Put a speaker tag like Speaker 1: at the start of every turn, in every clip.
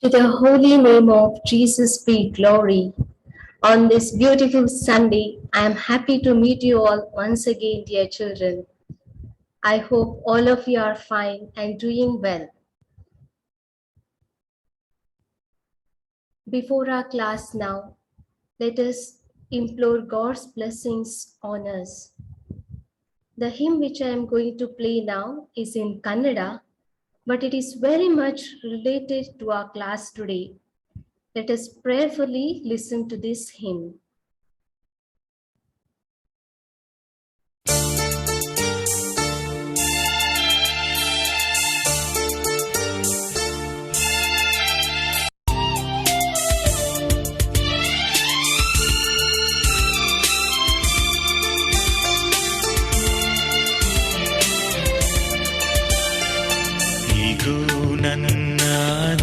Speaker 1: To the holy name of Jesus be glory. On this beautiful Sunday, I am happy to meet you all once again, dear children. I hope all of you are fine and doing well. Before our class now, let us implore God's blessings on us. The hymn which I am going to play now is in Kannada, but it is very much related to our class today. Let us prayerfully listen to this hymn.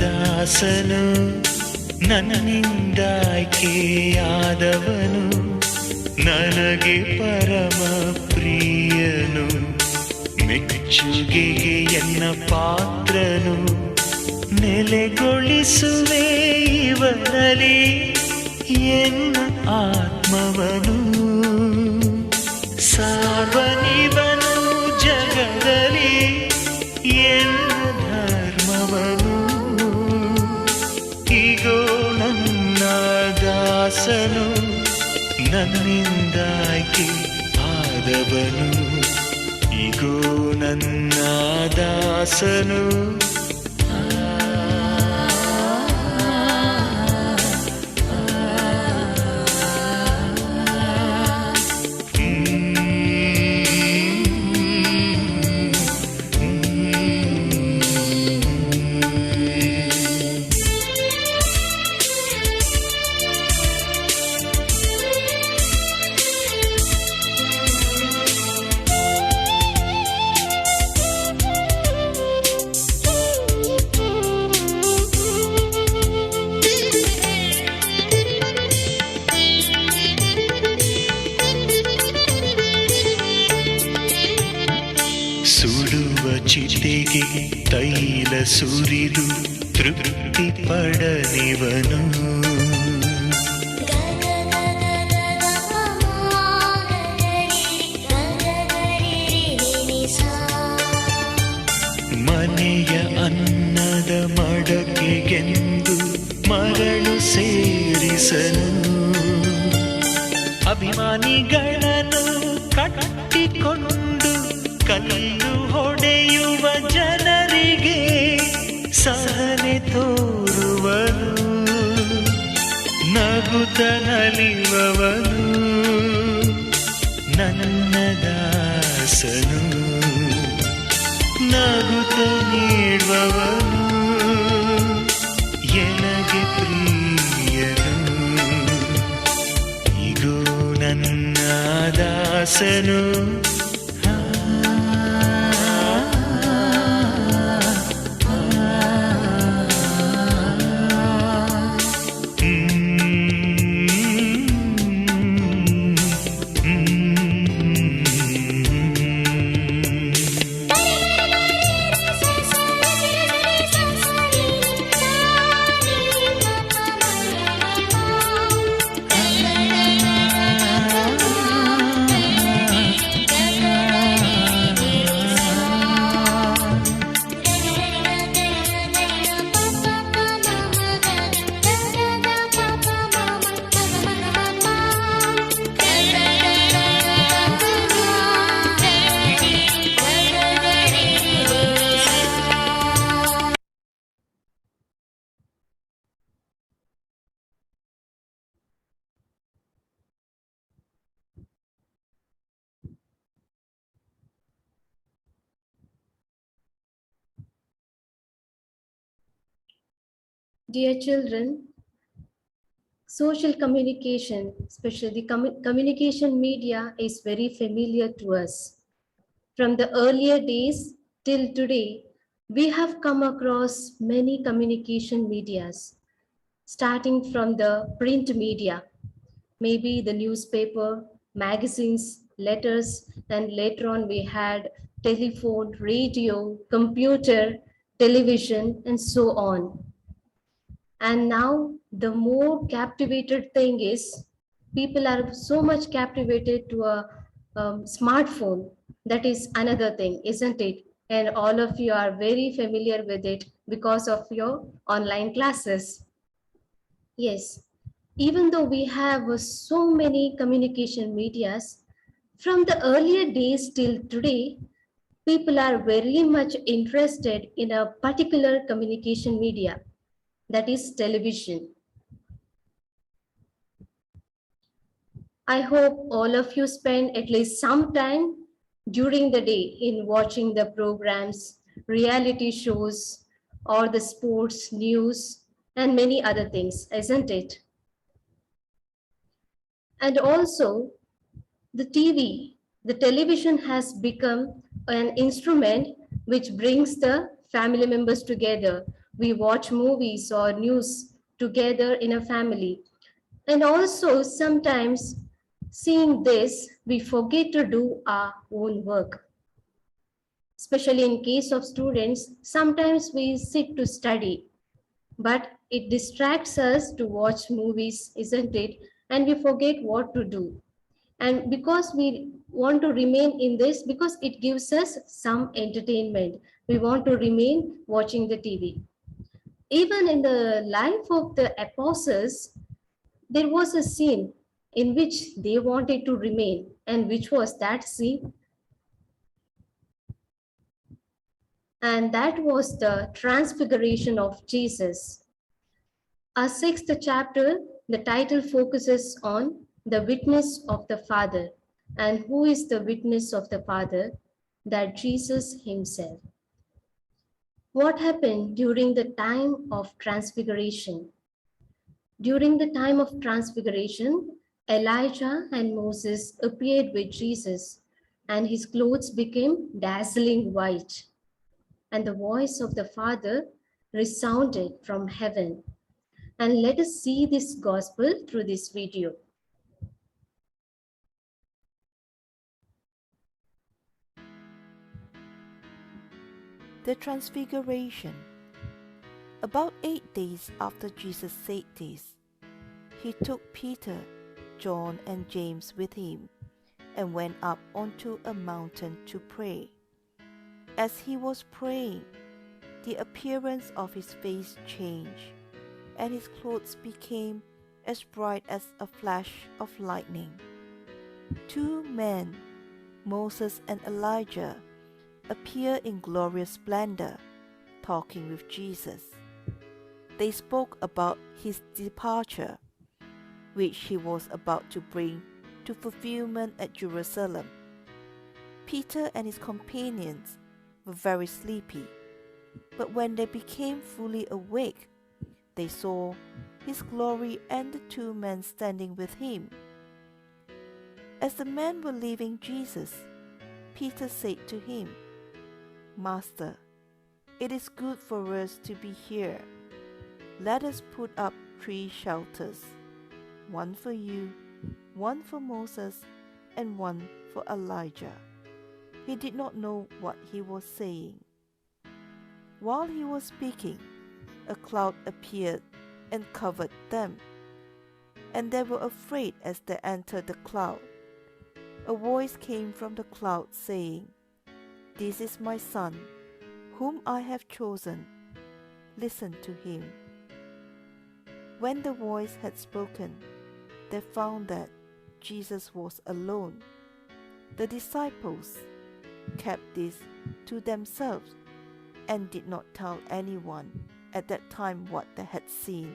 Speaker 2: ದಾಸನು ನನ್ನಿಂದಾಯ್ಕೆಯಾದವನು ನನಗೆ ಪರಮ ಪ್ರಿಯನು ಮೆಚ್ಚುಗೆಗೆ ಎನ್ನ ಪಾತ್ರನು ನೆಲೆಗೊಳಿಸುವೆ ಇವನಲ್ಲಿ ಎನ್ನ ಆತ್ಮವನು ಸಾರ್ವನಿವನು ಜಗದಲ್ಲಿ ಎನ್ನ ಧರ್ಮವನು ಈಗೋ ನನ್ನ ದಾಸನು ನನ್ನಿಂದಾಯ್ಕೆ ಆದವನು ಈಗೋ ನನ್ನ ದಾಸನು ಚಿತೆಗೆ ತೈಲ ಸುರಿದು ತೃಪ್ತಿ ಪಡನಿವನು ಮನೆಯ ಅನ್ನದ ಮಡಕೆಗೆಂದು ಮರಳು ಸೇರಿಸನು ಅಭಿಮಾನಿಗಳನ್ನು ಕಟ್ಟಿಕೊಂಡು ಕಲ್ಲು ಹೊಡೆಯುವ ಜನರಿಗೆ ಸಹನೆ ತೋರುವನು ನಗುತ್ತ ನಲಿಯುವವನು ನನ್ನ ದಾಸನು ನಗುತ್ತ ನೀಡುವವನು ಎನಗೆ ಪ್ರಿಯನು ಈಗೋ ನನ್ನ ದಾಸನು
Speaker 1: Dear children, social communication, especially communication media, is very familiar to us. From the earlier days till today, we have come across many communication medias, starting from the print media, maybe the newspaper, magazines, letters, and later on we had telephone, radio, computer, television, and so on. And now the more captivated thing is people are so much captivated to a smartphone. That is another thing, isn't it? And all of you are very familiar with it because of your online classes. Yes, even though we have so many communication medias, from the earlier days till today, people are very much interested in a particular communication media, that is television. I hope all of you spend at least some time during the day in watching the programs, reality shows, or the sports news, and many other things, isn't it? And also, the TV, the television has become an instrument which brings the family members together. We watch movies or news together in a family. And also, sometimes seeing this, we forget to do our own work. Especially in case of students, sometimes we sit to study, but it distracts us to watch movies, isn't it? And we forget what to do. And because we want to remain in this, because it gives us some entertainment, we want to remain watching the TV. Even in the life of the apostles, there was a scene in which they wanted to remain. And which was that scene? And that was the transfiguration of Jesus. Our sixth chapter, the title focuses on the witness of the Father. And who is the witness of the Father? That Jesus himself. What happened during the time of transfiguration? During the time of transfiguration, Elijah and Moses appeared with Jesus, and his clothes became dazzling white. And the voice of the Father resounded from heaven. And let us see this gospel through this video.
Speaker 3: The Transfiguration. About 8 days after Jesus said this, he took Peter, John, and James with him and went up onto a mountain to pray. As he was praying, the appearance of his face changed, and his clothes became as bright as a flash of lightning. 2 men, Moses and Elijah, appeared in glorious splendor, talking with Jesus. They spoke about his departure, which he was about to bring to fulfillment at Jerusalem. Peter and his companions were very sleepy, but when they became fully awake, they saw his glory and the 2 men standing with him. As the men were leaving Jesus, Peter said to him, "Master, it is good for us to be here. Let us put up 3 shelters, one for you, one for Moses, and one for Elijah." He did not know what he was saying. While he was speaking, a cloud appeared and covered them, and they were afraid as they entered the cloud. A voice came from the cloud saying, "This is my Son, whom I have chosen. Listen to him." When the voice had spoken, they found that Jesus was alone. The disciples kept this to themselves and did not tell anyone at that time what they had seen.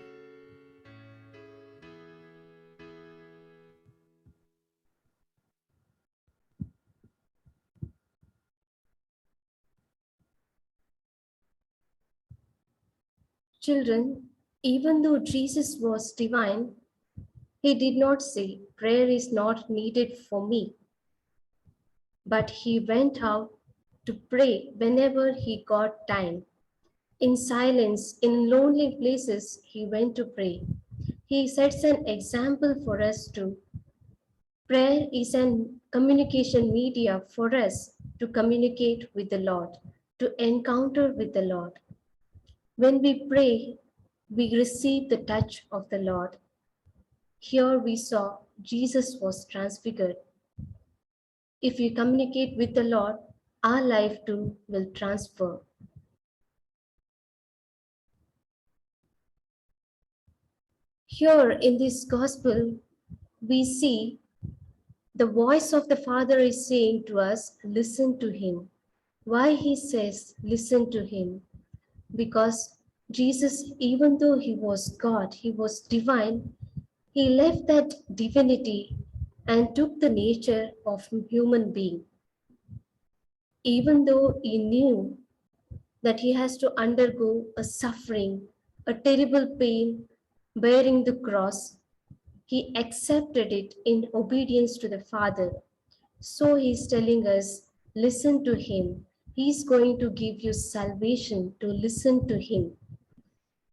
Speaker 1: Children, even though Jesus was divine, he did not say, "Prayer is not needed for me." But he went out to pray whenever he got time. In silence, in lonely places, he went to pray. He sets an example for us too. Prayer is an communication media for us to communicate with the Lord, to encounter with the Lord. When we pray, we receive the touch of the Lord. Here we saw Jesus was transfigured. If we communicate with the Lord, our life too will transfer. Here in this gospel, we see the voice of the Father is saying to us, listen to him. Why he says, listen to him? Because Jesus, even though he was God, he was divine, he left that divinity and took the nature of a human being. Even though he knew that he has to undergo a suffering, a terrible pain, bearing the cross, he accepted it in obedience to the Father. So he's telling us, listen to him. He's going to give you salvation to listen to him.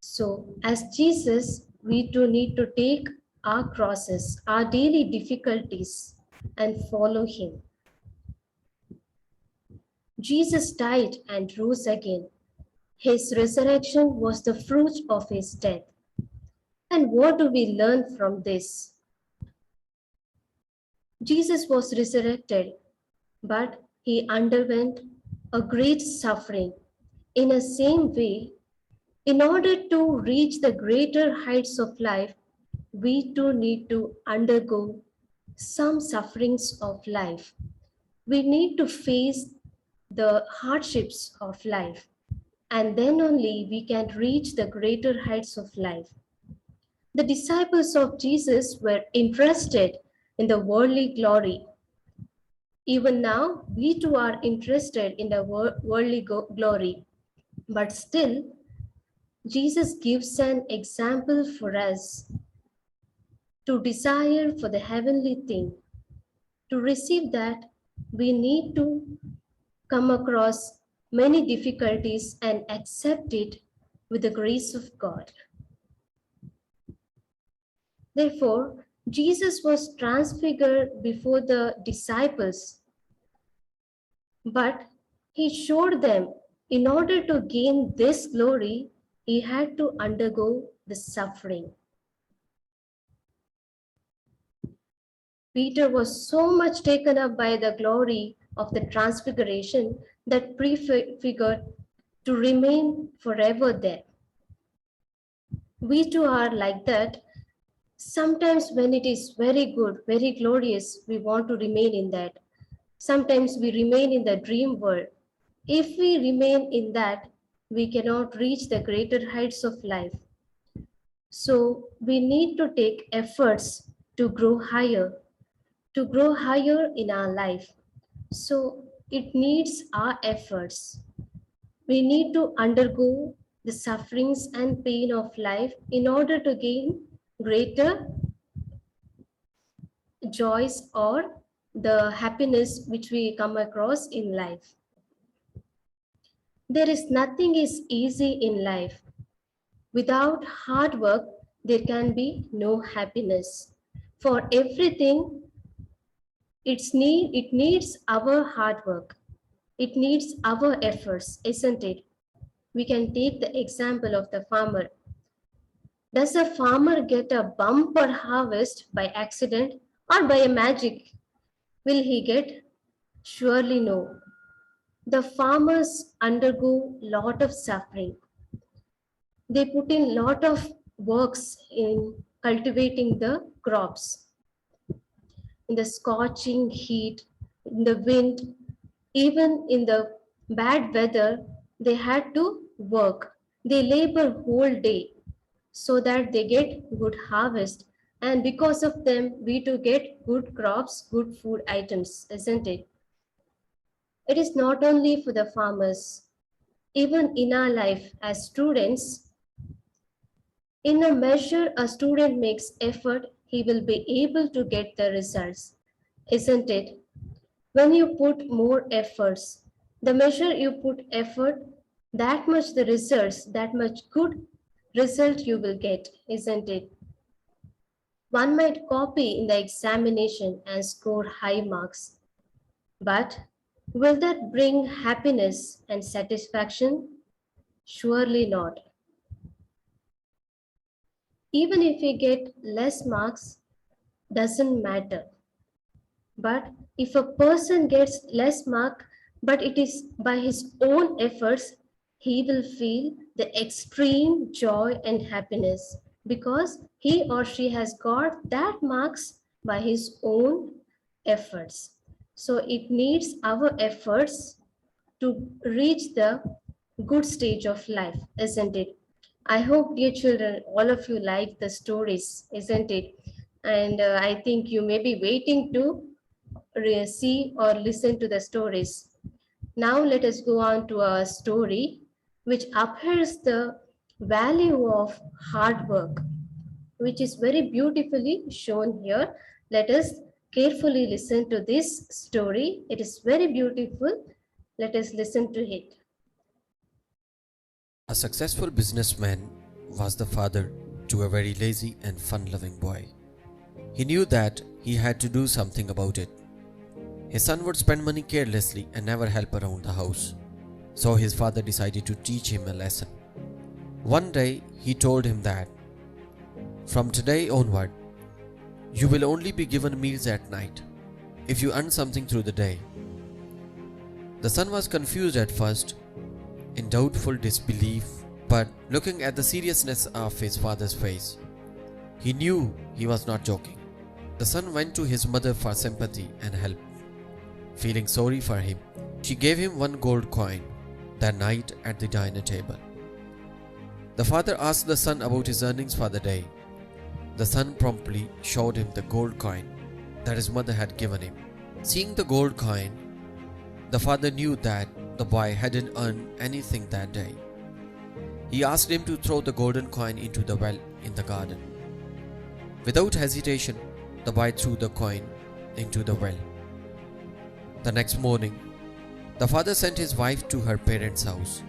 Speaker 1: So, as Jesus, we too need to take our crosses, our daily difficulties, and follow him. Jesus died and rose again. His resurrection was the fruit of his death. And what do we learn from this? Jesus was resurrected, but he underwent a great suffering. In the same way, in order to reach the greater heights of life, we too need to undergo some sufferings of life. We need to face the hardships of life, and then only we can reach the greater heights of life. The disciples of Jesus were interested in the worldly glory. Even now, we too are interested in the worldly glory, but still, Jesus gives an example for us to desire for the heavenly thing. To receive that, we need to come across many difficulties and accept it with the grace of God. Therefore, Jesus was transfigured before the disciples, but he showed them in order to gain this glory, he had to undergo the suffering. Peter was so much taken up by the glory of the transfiguration that prefigured to remain forever there. We too are like that. Sometimes when it is very good, very glorious, we want to remain in that. Sometimes we remain in the dream world. If we remain in that, we cannot reach the greater heights of life. So we need to take efforts to grow higher in our life. So it needs our efforts. We need to undergo the sufferings and pain of life in order to gain greater joys or the happiness which we come across in life. There is nothing is easy in life. Without hard work, there can be no happiness. For everything, it needs our hard work. It needs our efforts, isn't it? We can take the example of the farmer. Does a farmer get a bumper harvest by accident or by a magic? Will he get? Surely no. The farmers undergo lot of suffering. They put in lot of works in cultivating the crops. In the scorching heat, in the wind, even in the bad weather, they had to work. They labor whole day so that they get good harvest. And because of them, we too get good crops, good food items, isn't it? It is not only for the farmers. Even in our life as students, in a measure a student makes effort, he will be able to get the results, isn't it? When you put more efforts, the measure you put effort, that much the results, that much good result you will get, isn't it? One might copy in the examination and score high marks, but will that bring happiness and satisfaction? Surely not. Even if we get less marks, doesn't matter. But if a person gets less mark, but it is by his own efforts, he will feel the extreme joy and happiness because he or she has got that marks by his own efforts. So it needs our efforts to reach the good stage of life, isn't it? I hope, dear children, all of you like the stories, isn't it? And I think you may be waiting to see or listen to the stories. Now let us go on to a story which upholds the value of hard work, which is very beautifully shown here. Let us carefully listen to this story. It is very beautiful. Let us listen to it.
Speaker 4: A successful businessman was the father to a very lazy and fun-loving boy. He knew that he had to do something about it. His son would spend money carelessly and never help around the house. So his father decided to teach him a lesson. One day he told him that, "From today onward, you will only be given meals at night if you earn something through the day." The son was confused at first, in doubtful disbelief, but looking at the seriousness of his father's face, he knew he was not joking. The son went to his mother for sympathy and help. Feeling sorry for him, she gave him one gold coin that night at the dinner table. The father asked the son about his earnings for the day. The son promptly showed him the gold coin that his mother had given him. Seeing the gold coin, the father knew that the boy hadn't earned anything that day. He asked him to throw the golden coin into the well in the garden. Without hesitation, the boy threw the coin into the well. The next morning, the father sent his wife to her parents' house.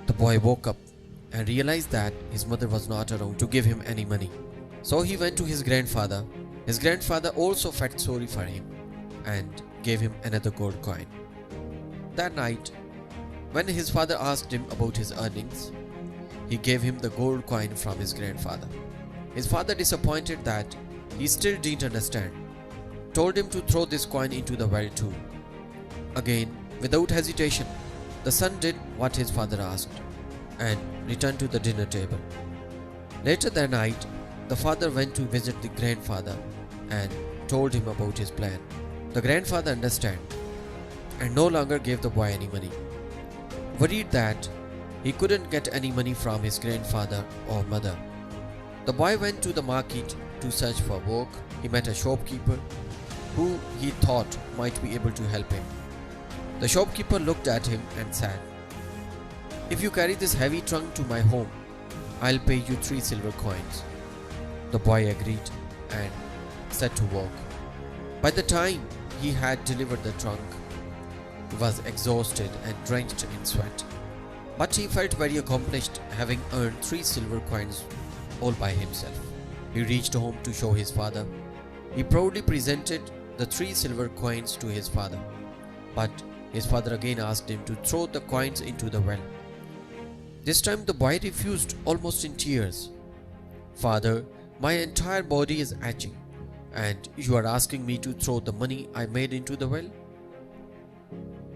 Speaker 4: The boy woke up and realized that his mother was not around to give him any money. So he went to his grandfather. His grandfather also felt sorry for him and gave him another gold coin. That night, when his father asked him about his earnings, he gave him the gold coin from his grandfather. His father, disappointed that he still didn't understand, told him to throw this coin into the well too. Again, without hesitation, the son did what his father asked and returned to the dinner table. Later that night, the father went to visit the grandfather and told him about his plan. The grandfather understood and no longer gave the boy any money. Worried that he couldn't get any money from his grandfather or mother, the boy went to the market to search for work. He met a shopkeeper who he thought might be able to help him. The shopkeeper looked at him and said, "If you carry this heavy trunk to my home, I'll pay you 3 silver coins." The boy agreed and set to work. By the time he had delivered the trunk, he was exhausted and drenched in sweat. But he felt very accomplished, having earned 3 silver coins all by himself. He reached home to show his father. He proudly presented the 3 silver coins to his father. But his father again asked him to throw the coins into the well. This time the boy refused, almost in tears. "Father, my entire body is itching, and you are asking me to throw the money I made into the well?"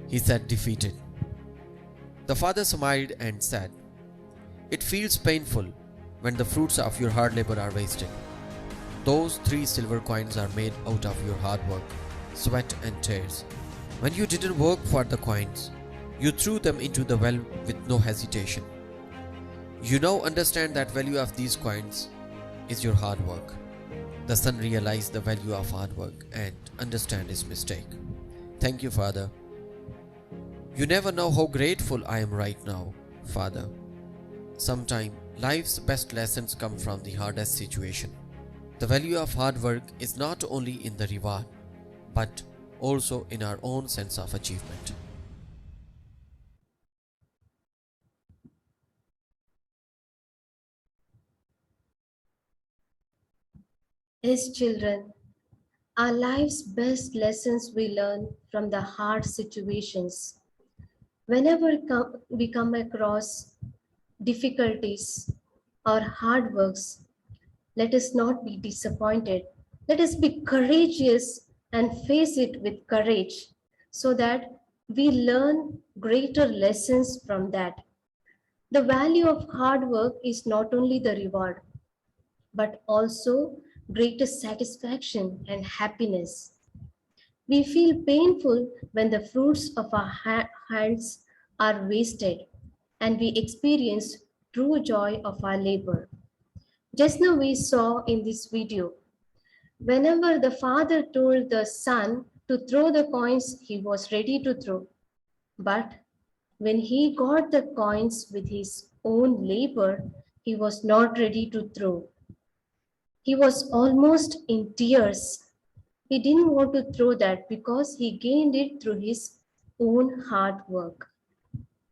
Speaker 4: He said, defeated. The father smiled and said, "It feels painful when the fruits of your hard labor are wasted. Those 3 silver coins are made out of your hard work, sweat and tears. When you didn't work for the coins, you threw them into the well with no hesitation. You now understand that value of these coins is your hard work." The son realized the value of hard work and understand his mistake. "Thank you, Father. You never know how grateful I am right now, Father. Sometimes life's best lessons come from the hardest situation. The value of hard work is not only in the reward, but also in our own sense of achievement."
Speaker 1: As children, our life's best lessons we learn from the hard situations. Whenever we come across difficulties or hard works, Let us not be disappointed. Let us be courageous and face it with courage so that we learn greater lessons from that. The value of hard work is not only the reward, but also greater satisfaction and happiness. We feel painful when the fruits of our hands are wasted, and we experience true joy of our labor. Just now we saw in this video, whenever the father told the son to throw the coins, he was ready to throw. But when he got the coins with his own labor, he was not ready to throw. He was almost in tears. He didn't want to throw that because he gained it through his own hard work.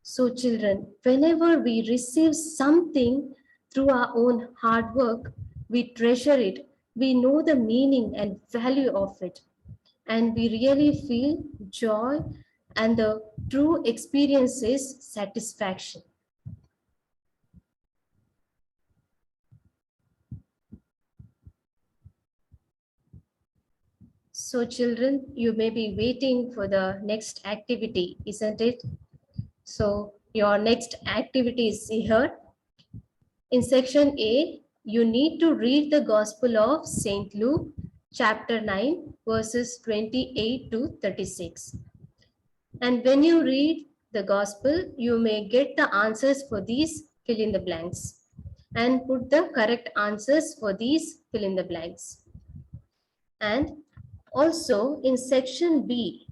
Speaker 1: So, children, whenever we receive something through our own hard work, we treasure it. We know the meaning and value of it. And we really feel joy, and the true experience is satisfaction. So, children, you may be waiting for the next activity, isn't it? So, your next activity is here. In section A, you need to read the Gospel of St. Luke, chapter 9, verses 28 to 36. And when you read the Gospel, you may get the answers for these fill in the blanks and put the correct answers for these fill in the blanks. And also in section B,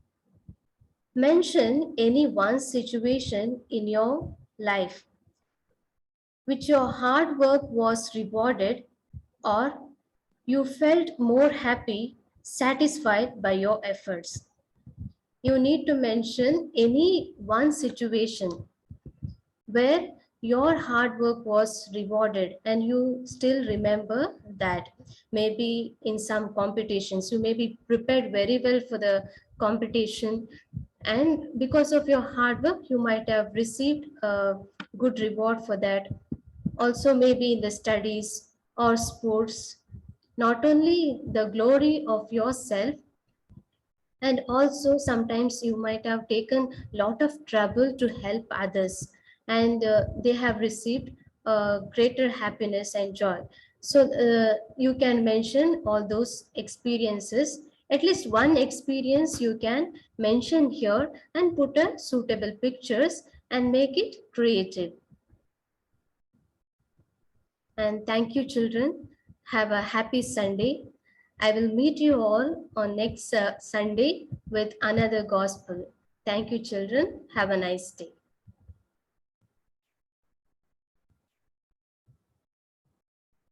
Speaker 1: mention any one situation in your life which your hard work was rewarded, or you felt more happy, satisfied by your efforts. You need to mention any one situation where your hard work was rewarded and you still remember that. Maybe in some competitions, you may be prepared very well for the competition, and because of your hard work, you might have received a good reward for that. Also maybe in the studies or sports, not only the glory of yourself, and also sometimes you might have taken a lot of trouble to help others, and they have received greater happiness and joy. So you can mention all those experiences. At least one experience you can mention here and put a suitable pictures and make it creative. And thank you, children. Have a happy Sunday. I will meet you all on next Sunday with another gospel. Thank you, children. Have a nice day.